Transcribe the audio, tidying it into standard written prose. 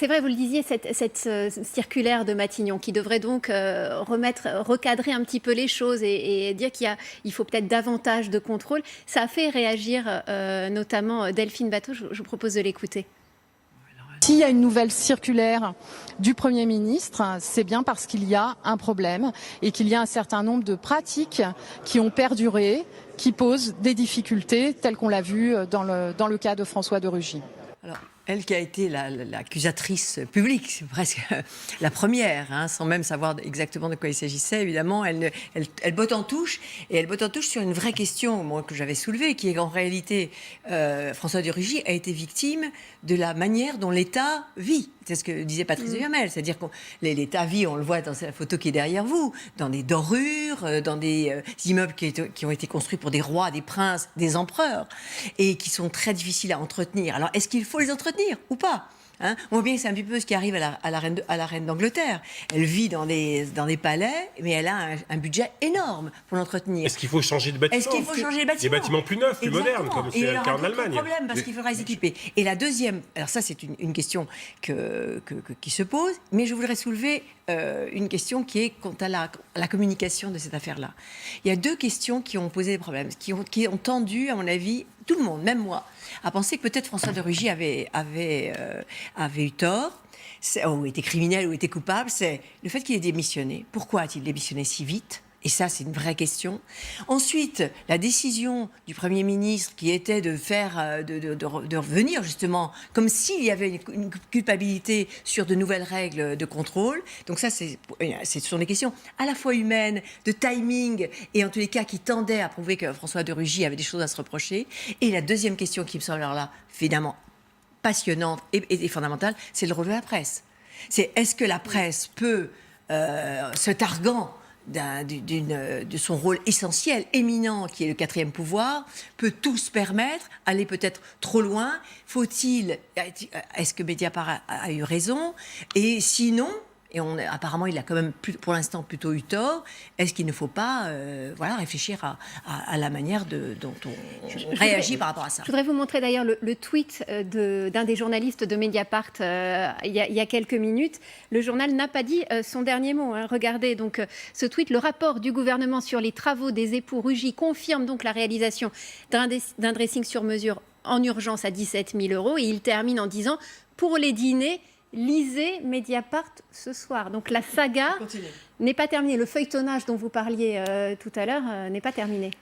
c'est vrai, vous le disiez, cette circulaire de Matignon qui devrait donc recadrer un petit peu les choses et dire qu'il faut peut-être davantage de contrôle, ça a fait réagir notamment Delphine Batho. Je vous propose de l'écouter. S'il y a une nouvelle circulaire du Premier ministre, c'est bien parce qu'il y a un problème et qu'il y a un certain nombre de pratiques qui ont perduré, qui posent des difficultés, telles qu'on l'a vu dans le cas de François de Rugy. Alors, elle qui a été l'accusatrice publique, c'est presque la première, hein, sans même savoir exactement de quoi il s'agissait, évidemment, elle botte en touche, et elle botte en touche sur une vraie question, moi, que j'avais soulevée, qui est qu'en réalité, François de Rugy a été victime de la manière dont l'État vit. C'est ce que disait Patrice Duhamel, c'est-à-dire que l'État vit, on le voit dans la photo qui est derrière vous, dans des dorures, dans des immeubles qui ont été construits pour des rois, des princes, des empereurs, et qui sont très difficiles à entretenir. Alors, est-ce qu'il faut les entretenir ou pas, hein? On voit bien que c'est un petit peu ce qui arrive à la reine d'Angleterre. Elle vit dans des palais, mais elle a un budget énorme pour l'entretenir. Est-ce qu'il faut changer de bâtiment? Est-ce qu'il faut changer de bâtiment? Des bâtiments plus neufs, plus modernes, comme c'est le cas en Allemagne. Problème, parce qu'il faudra les équiper. Et la deuxième, alors ça c'est une question qui se pose, mais je voudrais soulever une question qui est quant à la communication de cette affaire-là. Il y a deux questions qui ont posé des problèmes, qui ont tendu, à mon avis, tout le monde, même moi, à penser que peut-être François de Rugy avait eu tort, ou était criminel, ou était coupable. C'est le fait qu'il ait démissionné. Pourquoi a-t-il démissionné si vite ? Et ça, c'est une vraie question. Ensuite, la décision du Premier ministre qui était de revenir justement comme s'il y avait une culpabilité sur de nouvelles règles de contrôle. Donc ça, ce sont des questions à la fois humaines, de timing, et en tous les cas qui tendaient à prouver que François de Rugy avait des choses à se reprocher. Et la deuxième question qui me semble alors là, évidemment, passionnante et fondamentale, c'est le relevé à la presse. C'est est-ce que la presse peut, se targuant de son rôle essentiel, éminent, qui est le quatrième pouvoir, peut tout se permettre, aller peut-être trop loin? Est-ce que Mediapart a eu raison? Et sinon, apparemment il a quand même pour l'instant plutôt eu tort, est-ce qu'il ne faut pas réfléchir à la manière dont on réagit par rapport à ça? Je voudrais vous montrer d'ailleurs le tweet d'un des journalistes de Mediapart il y a quelques minutes. Le journal n'a pas dit son dernier mot, hein. Regardez donc ce tweet. Le rapport du gouvernement sur les travaux des époux Rugy confirme donc la réalisation d'un dressing sur mesure en urgence à 17 000 €. Et il termine en disant « Pour les dîners, lisez Mediapart ce soir ». Donc la saga n'est pas terminée. Le feuilletonnage dont vous parliez tout à l'heure n'est pas terminé.